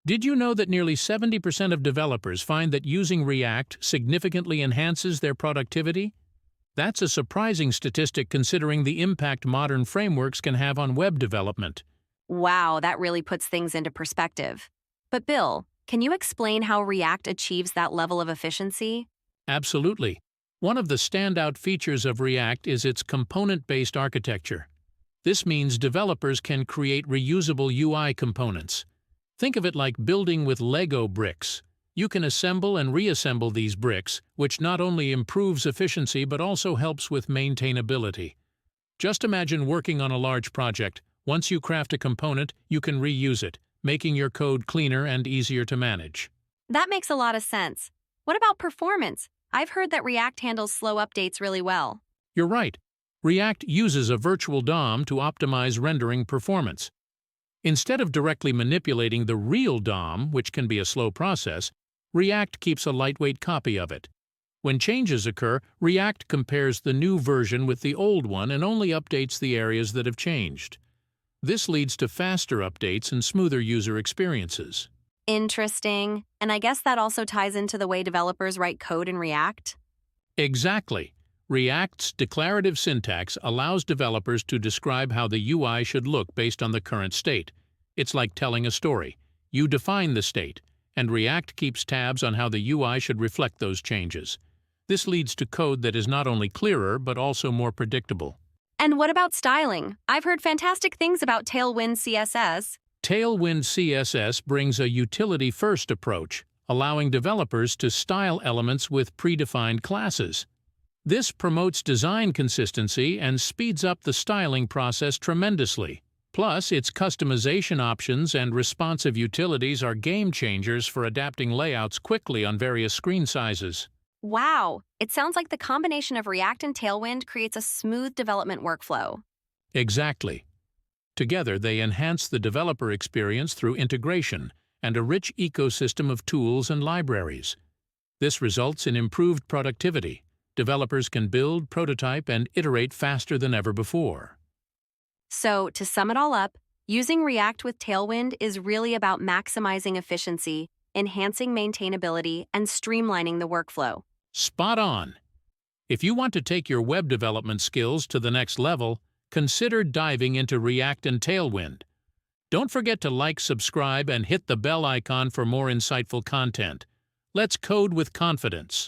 Did you know that nearly 70% of developers find that using React significantly enhances their productivity? That's a surprising statistic considering the impact modern frameworks can have on web development. Wow, that really puts things into perspective. But Bill, can you explain how React achieves that level of efficiency? Absolutely. One of the standout features of React is its component-based architecture. This means developers can create reusable UI components. Think of it like building with Lego bricks. You can assemble and reassemble these bricks, which not only improves efficiency but also helps with maintainability. Just imagine working on a large project. Once you craft a component, you can reuse it, making your code cleaner and easier to manage. That makes a lot of sense. What about performance? I've heard that React handles slow updates really well. You're right. React uses a virtual DOM to optimize rendering performance. Instead of directly manipulating the real DOM, which can be a slow process, React keeps a lightweight copy of it. When changes occur, React compares the new version with the old one and only updates the areas that have changed. This leads to faster updates and smoother user experiences. Interesting. And I guess that also ties into the way developers write code in React? Exactly. React's declarative syntax allows developers to describe how the UI should look based on the current state. It's like telling a story. You define the state, and React keeps tabs on how the UI should reflect those changes. This leads to code that is not only clearer but also more predictable. And what about styling? I've heard fantastic things about Tailwind CSS. Tailwind CSS brings a utility-first approach, allowing developers to style elements with predefined classes. This promotes design consistency and speeds up the styling process tremendously. Plus, its customization options and responsive utilities are game changers for adapting layouts quickly on various screen sizes. Wow, it sounds like the combination of React and Tailwind creates a smooth development workflow. Exactly. Together, they enhance the developer experience through integration and a rich ecosystem of tools and libraries. This results in improved productivity. Developers can build, prototype, and iterate faster than ever before. So, to sum it all up, using React with Tailwind is really about maximizing efficiency, enhancing maintainability, and streamlining the workflow. Spot on! If you want to take your web development skills to the next level, consider diving into React and Tailwind. Don't forget to like, subscribe, and hit the bell icon for more insightful content. Let's code with confidence.